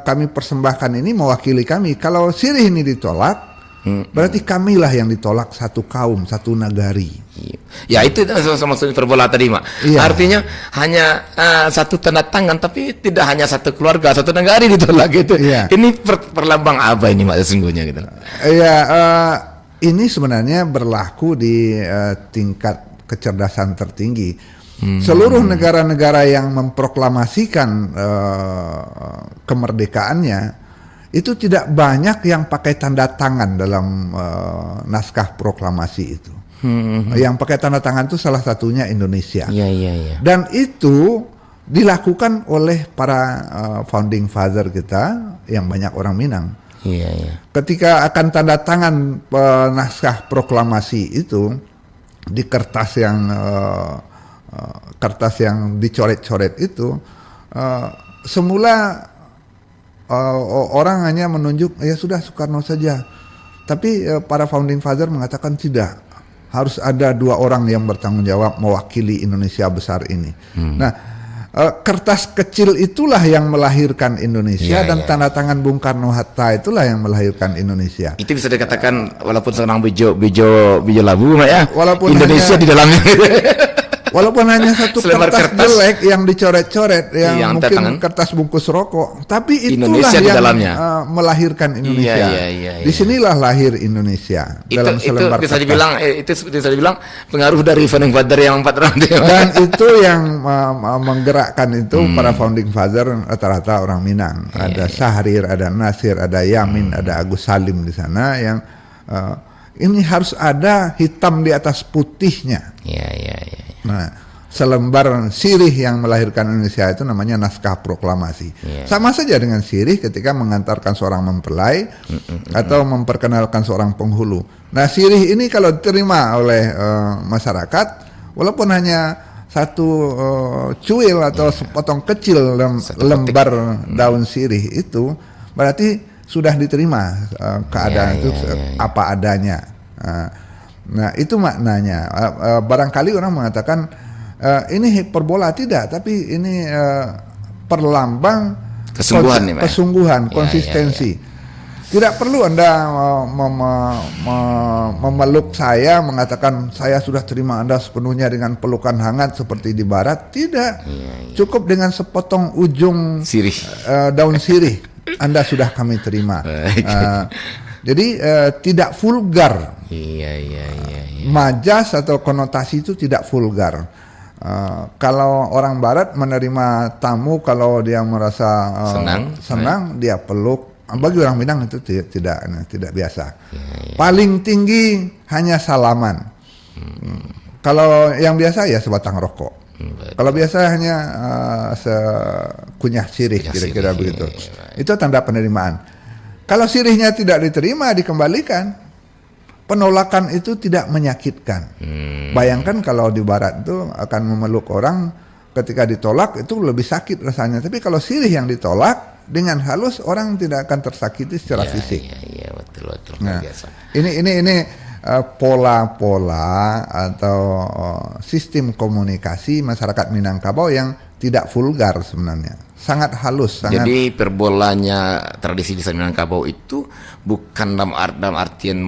kami persembahkan ini mewakili kami. Kalau sirih ini ditolak, berarti kamilah yang ditolak, satu kaum, satu nagari. Ya, itu maksudnya hiperbola tadi, Mak. Iya. Artinya hanya satu tanda tangan, tapi tidak hanya satu keluarga, satu negara ditolak gitu. Iya. Ini perlambang apa ini, Mak, sesungguhnya gitu? Iya, ini sebenarnya berlaku di tingkat kecerdasan tertinggi. Seluruh negara-negara yang memproklamasikan kemerdekaannya itu tidak banyak yang pakai tanda tangan dalam naskah proklamasi itu. Yang pakai tanda tangan itu salah satunya Indonesia. Iya. Dan itu dilakukan oleh para founding father kita yang banyak orang Minang. Iya. Ketika akan tanda tangan naskah proklamasi itu di kertas yang dicoret-coret itu, semula orang hanya menunjuk ya sudah Soekarno saja, tapi para founding father mengatakan tidak, harus ada dua orang yang bertanggung jawab mewakili Indonesia besar ini. Nah, kertas kecil itulah yang melahirkan Indonesia, dan tanda tangan Bung Karno Hatta itulah yang melahirkan Indonesia. Itu bisa dikatakan walaupun seorang bijo labu, Mak ya. Walaupun Indonesia di dalamnya. Walaupun hanya satu kertas jelek yang dicoret-coret, yang tangan. mungkin kertas bungkus rokok, tapi itulah Indonesia di yang dalamnya. Melahirkan Indonesia. Iya. Disinilah lahir Indonesia dalam selembar bisa kertas. bisa dibilang pengaruh dari founding father yang 4 orang itu. Dan itu yang menggerakkan itu para founding father rata-rata orang Minang. Ada Syahrir, ada Nasir, ada Yamin, ada Agus Salim di sana yang ini harus ada hitam di atas putihnya. Iya. Nah, selembar sirih yang melahirkan Indonesia itu namanya naskah proklamasi. Sama saja dengan sirih ketika mengantarkan seorang mempelai atau memperkenalkan seorang penghulu. Nah, sirih ini kalau diterima oleh masyarakat, walaupun hanya satu cuil atau sepotong kecil lembar daun sirih itu, berarti sudah diterima keadaan itu apa adanya. Nah, itu maknanya. Barangkali orang mengatakan ini hiperbola, tidak, tapi ini perlambang kesungguhan, konsistensi. Tidak perlu Anda memeluk saya, mengatakan saya sudah terima Anda sepenuhnya dengan pelukan hangat seperti di barat. Tidak. Cukup dengan sepotong ujung Sirih. Daun sirih Anda sudah kami terima. Jadi tidak vulgar. Iya. Majas atau konotasi itu tidak vulgar. Kalau orang Barat menerima tamu, kalau dia merasa senang, dia peluk. Bagi orang Minang itu tidak biasa. Paling tinggi hanya salaman. Kalau yang biasa ya sebatang rokok. Kalau biasa hanya sekunyah sirih, kira-kira begitu. Itu tanda penerimaan. Kalau sirihnya tidak diterima, dikembalikan. penolakan itu tidak menyakitkan. Bayangkan kalau di barat itu akan memeluk orang, ketika ditolak itu lebih sakit rasanya. Tapi kalau sirih yang ditolak dengan halus, orang tidak akan tersakiti secara fisik. Iya, betul. Nah, Biasa. ini pola-pola atau sistem komunikasi masyarakat Minangkabau yang tidak vulgar sebenarnya, sangat halus. Jadi perbolanya tradisi lisan Minangkabau itu bukan dalam artian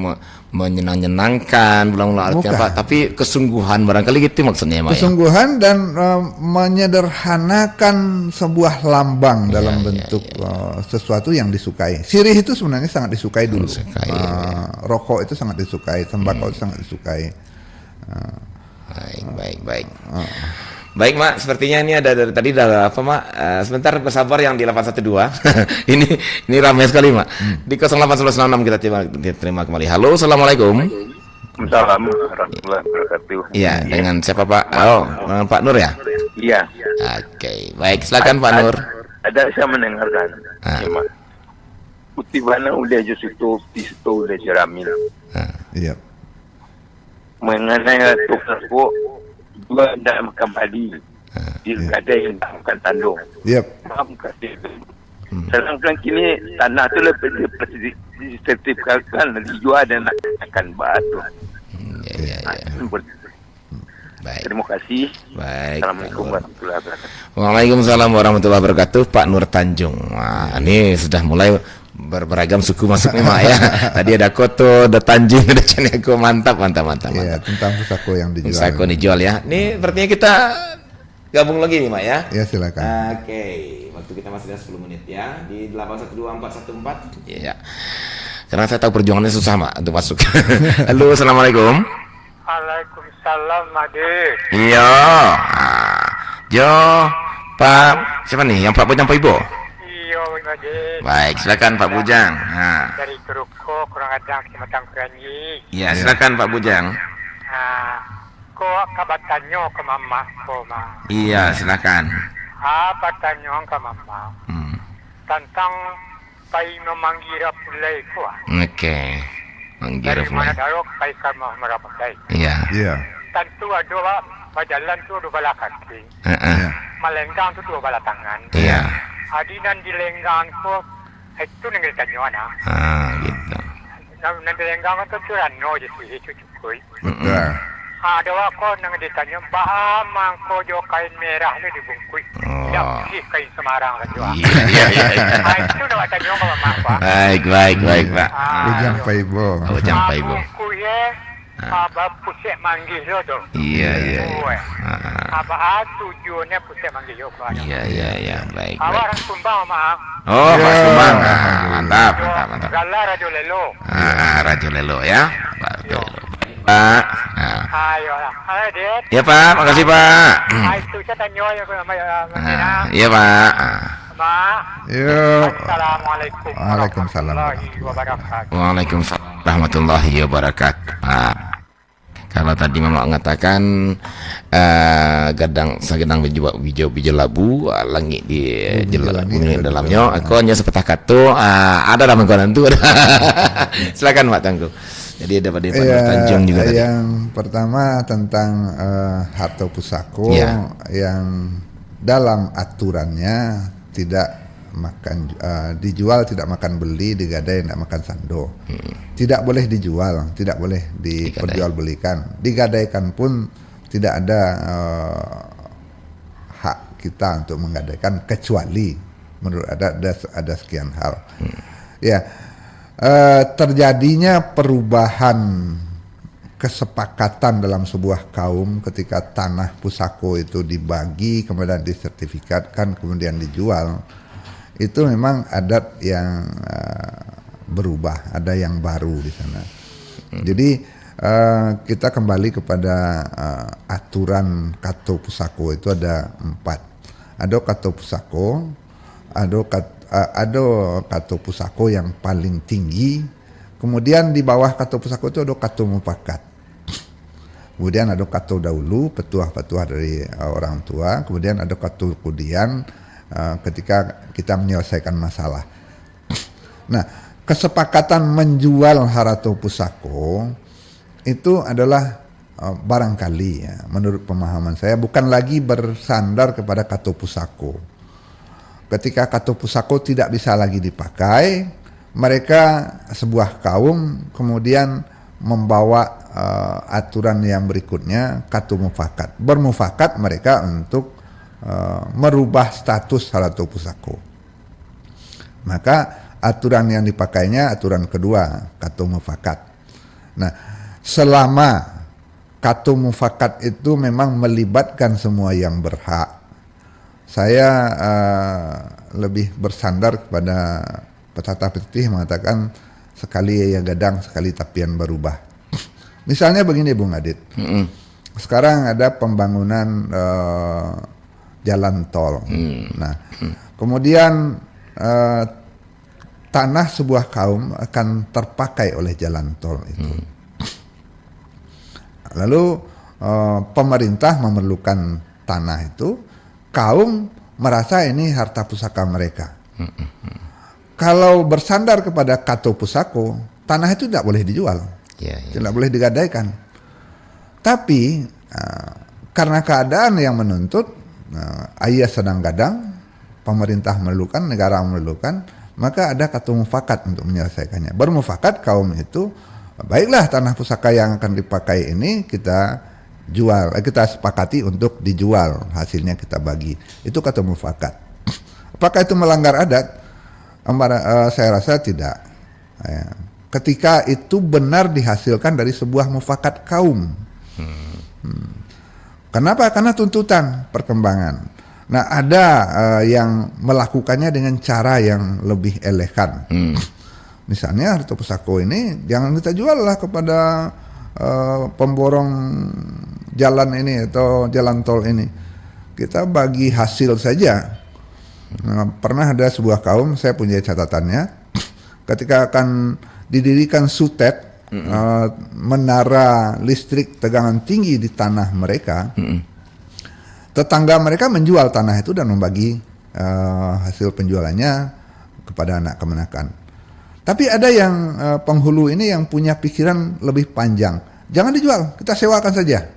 menyenang-nyenangkan, artian apa, tapi kesungguhan barangkali gitu maksudnya, Mak. Kesungguhan dan menyederhanakan sebuah lambang dalam bentuk sesuatu yang disukai. Sirih itu sebenarnya sangat disukai dulu. Rokok itu sangat disukai, tembakau itu sangat disukai. Baik. Baik, Mak, sepertinya ini ada dari tadi ada apa, Mak? Sebentar bersabar yang di 812. ini ramai sekali, Mak. Di 0896 kita terima kembali. Halo, Assalamualaikum. Assalamualaikum warahmatullahi wabarakatuh. Iya, dengan siapa, Pak? Dengan Pak Nur ya? Iya. Oke, baik, silakan Pak Nur. Ada saya mendengarkan. Ya, Mak. Kutibana udah justru itu udah jeramil. Iya. Mengenai tugasku dua tidak makan padi, ada yang tak makan tandung. Yep. Sedangkan kini tanah itu lebih disertifikatkan dijual dan akan batu. Baik. Terima kasih. Baik. Assalamualaikum warahmatullahi wabarakatuh. Waalaikumsalam warahmatullahi wabarakatuh. Pak Nur Tanjung. Wah, ini sudah mulai beragam suku masuk nih, Mak, ya. Tadi ada Koto, ada Tanjung, ada Ceneko, mantap. Iya, tentang pusako yang dijual. Pusako dijual ya. Ini sepertinya kita gabung lagi nih, Mak, ya. Ya, silakan. Oke, waktu kita masih ada 10 menit ya di 812414. Iya. Karena saya tahu perjuangannya susah, Mak, untuk masuk. Halo, Assalamualaikum. Waalaikumsalam, Made. Iya. Jo, Pak, siapa nih? Yang Pak Bojang Pak Ibu? Iya, Made. Baik, silakan Pak Bujang. Dari Geruko, kurang ada Kecamatan Kuranyi. Iya, silakan Pak Bujang. Kok kabatannya ke mama, Ma? Iya, silakan. Apa tanya ke mama? Tentang pai memanggira pulai ko. Oke. Manggira Dari mana mulai. darok pai kama merapakai. Iya. Iya. Tentu ada bajalan tu dua bala kaki. Malenggang tu dua bala tangan. Iya. Adinan di lenggang ko itu nengi tanya na. Gitu. Nanti lenggang tu curan no je sih cukup. Betul. Ada ko nang ditanya bahamang ko jo kain merah ni dibungkus. Ya, kain Semarang kan jo. Iya. Itu nak tanya ke mama Pak. Baik, Pak. Bujang Pak Ibu. Bujang Pak Ibu. Kuye apa pusat manggil lo tu. Iya. Apa tujuannya pusat manggil yo Pak. Iya, baik. Awak Sumbang maaf. Oh, Pak Sumbang. Mantap. Gala Rajo Lelo. Rajo Lelo ya. Pak. Pak. Ayo lah. Ayo Dek. Ya, Pak. Makasih, Pak. Itu saya tanya ya ke Mama. Iya, Pak. Ma. Yo. Assalamualaikum Waalaikumsalam. warahmatullahi wabarakatuh. Waalaikumsalam warahmatullahi wabarakatuh. Kalau tadi Mama mengatakan sagedang hijau labu langit di bumi dalamnya, aku hanya sepatah kata ada dalam mengkonon itu. Silakan Pak Tangguh. Jadi ada pada Pak Tanjung juga tadi. Yang pertama tentang harta pusako yang dalam aturannya tidak makan dijual, tidak makan beli, digadai, tidak makan sando. Tidak boleh dijual, tidak boleh diperjualbelikan. Digadaikan pun tidak ada hak kita untuk menggadaikan kecuali menurut ada sekian hal. Ya, terjadinya perubahan kesepakatan dalam sebuah kaum ketika tanah pusako itu dibagi, kemudian disertifikatkan, kemudian dijual. Itu memang adat yang berubah, ada yang baru di sana. Jadi kita kembali kepada aturan kato pusako itu ada 4. Ada kato pusako, ada kato pusako yang paling tinggi. Kemudian di bawah kato pusako itu ada kato mupakat. Kemudian ada kato dahulu, petuah-petuah dari orang tua. Kemudian ada kato kudian ketika kita menyelesaikan masalah. Nah, kesepakatan menjual harato pusako itu adalah barangkali ya, menurut pemahaman saya bukan lagi bersandar kepada kato pusako. Ketika kato pusako tidak bisa lagi dipakai, mereka sebuah kaum kemudian membawa aturan yang berikutnya, kato mufakat. Bermufakat mereka untuk merubah status kato pusako. Maka aturan yang dipakainya aturan kedua, kato mufakat. Nah, selama kato mufakat itu memang melibatkan semua yang berhak, saya lebih bersandar kepada pepatah putih mengatakan sekali ia gadang, sekali tapian berubah. Misalnya begini Bung Adit, sekarang ada pembangunan jalan tol. Nah, kemudian tanah sebuah kaum akan terpakai oleh jalan tol itu. Lalu pemerintah memerlukan tanah itu, kaum merasa ini harta pusaka mereka. Kalau bersandar kepada kato pusako, tanah itu tidak boleh dijual, tidak boleh digadaikan. Tapi karena keadaan yang menuntut, ayah sedang gadang, pemerintah memerlukan, negara memerlukan, maka ada kato mufakat untuk menyelesaikannya. Bermufakat kaum itu, baiklah tanah pusaka yang akan dipakai ini kita jual, kita sepakati untuk dijual, hasilnya kita bagi. Itu kata mufakat. Apakah itu melanggar adat? Saya rasa tidak. Ketika itu benar dihasilkan dari sebuah mufakat kaum. Kenapa? Karena tuntutan perkembangan. Nah, ada yang melakukannya dengan cara yang lebih elegan. Misalnya harta pusako ini jangan kita jual lah kepada pemborong jalan ini atau jalan tol ini. Kita bagi hasil saja. Pernah ada sebuah kaum, saya punya catatannya, ketika akan didirikan sutet, menara listrik tegangan tinggi di tanah mereka, tetangga mereka menjual tanah itu dan membagi hasil penjualannya kepada anak kemenakan. Tapi ada yang penghulu ini yang punya pikiran lebih panjang. Jangan dijual, kita sewakan saja.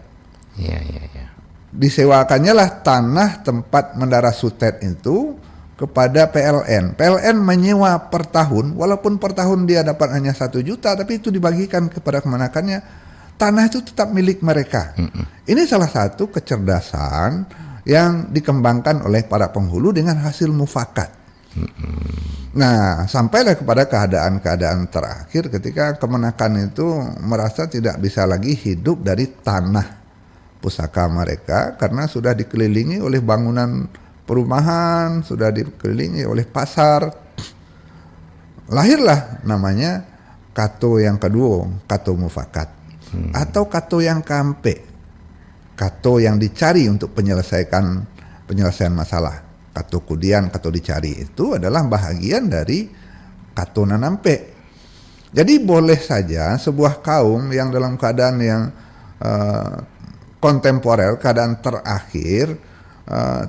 Disewakannya lah tanah tempat menara sutet itu kepada PLN. PLN menyewa per tahun, walaupun per tahun dia dapat hanya 1 juta, tapi itu dibagikan kepada kemenakannya. Tanah itu tetap milik mereka. Ini salah satu kecerdasan yang dikembangkan oleh para penghulu dengan hasil mufakat. Nah, sampailah kepada keadaan-keadaan terakhir ketika kemenakan itu merasa tidak bisa lagi hidup dari tanah pusaka mereka karena sudah dikelilingi oleh bangunan perumahan, sudah dikelilingi oleh pasar. Lahirlah namanya kato yang kedua, kato mufakat, atau kato yang kampe, kato yang dicari untuk penyelesaian masalah. Kato kudian, kato dicari itu adalah bahagian dari kato nanampe. Jadi boleh saja sebuah kaum yang dalam keadaan yang kontemporer, keadaan terakhir,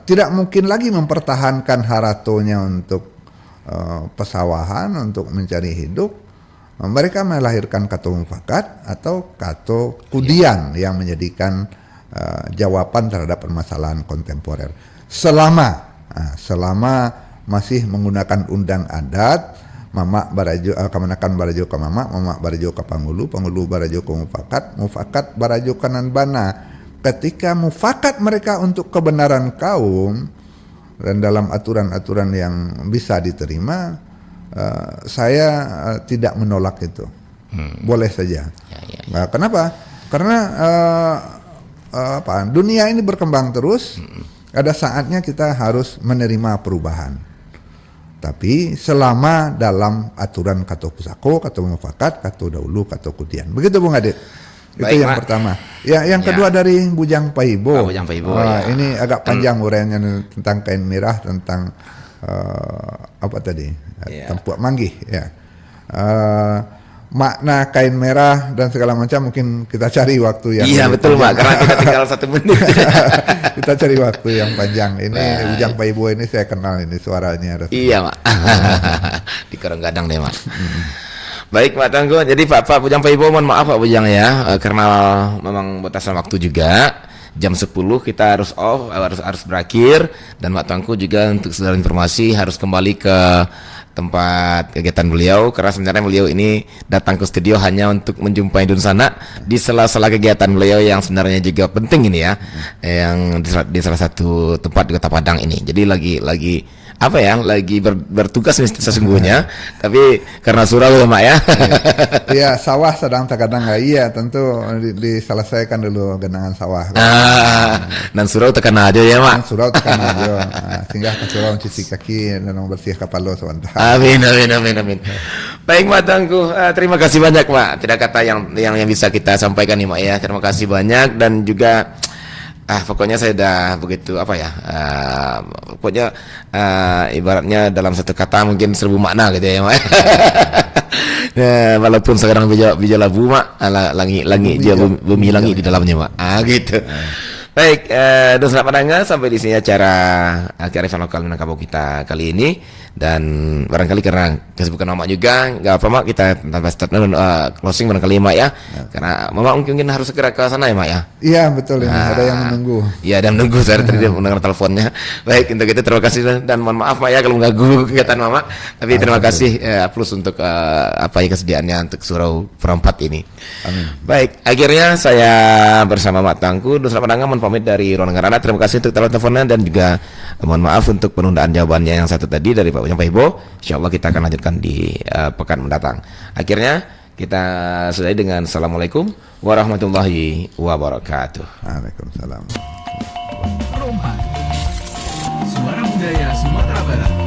tidak mungkin lagi mempertahankan haratonya untuk pesawahan, untuk mencari hidup. Mereka melahirkan kato mufakat atau kato kudian yang menjadikan jawaban terhadap permasalahan kontemporer. Selama masih menggunakan undang adat, mamak barajo kemenakan barajo ke mamak barajo ke panghulu barajo ke mufakat barajo kanan bana. Ketika mufakat mereka untuk kebenaran kaum dan dalam aturan-aturan yang bisa diterima, saya tidak menolak itu. Boleh saja. Nah, kenapa? Karena dunia ini berkembang terus. Ada saatnya kita harus menerima perubahan. Tapi selama dalam aturan kato pusako, kato mufakat, kato dahulu, kato kudian. Begitu Bung Adit. Itu yang pertama. Ya, yang kedua dari Bujang Paibo. Bujang Paibo. Ini agak panjang uraiannya tentang kain merah, tentang apa tadi? Tempuak manggih. Ya. Makna kain merah dan segala macam mungkin kita cari waktu yang betul Pak, karena kita tinggal 1 menit. Kita cari waktu yang panjang. Ini Bujang Paibo ini saya kenal ini suaranya. Iya Pak. Di Karanggadang deh Pak. Baik Pak Tangguh, jadi Pak Bujang Pak Ibu mohon maaf Pak Bujang ya, karena memang batasan waktu juga. Jam 10 kita harus off, harus berakhir, dan Pak Tangguh juga untuk saudara informasi harus kembali ke tempat kegiatan beliau, karena sebenarnya beliau ini datang ke studio hanya untuk menjumpai Dunsana di sela-sela kegiatan beliau yang sebenarnya juga penting ini ya, yang di salah satu tempat di Kota Padang ini. Jadi lagi apa ya, lagi bertugas nih sesungguhnya, tapi karena surau ya Mak ya. Iya, sawah sedang terkadang nggak, iya tentu diselesaikan dulu genangan sawah. Dan surau tekan aja ya Mak. Surau tekan aja, singgah ke surau cuci kaki dan bersih kapal lo sebentar. Amin. Baik Mak Tangguh, terima kasih banyak Mak. Tidak kata yang bisa kita sampaikan nih Mak ya. Terima kasih banyak, dan juga pokoknya saya udah begitu apa ya, pokoknya ibaratnya dalam satu kata mungkin 1000 makna gitu ya Mak. Nah, walaupun sekarang bija labu Mak, langit dia bumi langit di dalamnya Mak. Gitu. Baik, dosen pendengar, sampai di sini acara kearifan lokal Minangkabau kita kali ini. Dan barangkali karena kesibukan Mama juga, nggak apa Mak, kita closing barangkali Mak ya. Karena Mama mungkin harus segera ke sana ya Mak ya. Iya betul, ada yang menunggu. Iya, ada yang menunggu, saya tadi mendengar teleponnya. Baik, untuk itu terima kasih, dan mohon maaf Mak ya kalau mengganggu kegiatan Mama. Tapi terima kasih plus untuk kesediaannya untuk surau perempat ini. Amin. Baik, akhirnya saya bersama Mak Tangguh, dosen pendengar, mohon pamit dari ruang Ngarana. Terima kasih untuk teleponnya, dan juga mohon maaf untuk penundaan jawabannya yang satu tadi dari Pak Bujang Pak Ibu. Insyaallah kita akan lanjutkan di pekan mendatang. Akhirnya kita sudahi dengan Assalamualaikum warahmatullahi wabarakatuh. Waalaikumsalam. Rompak, Suara Budaya Sumatera Barat.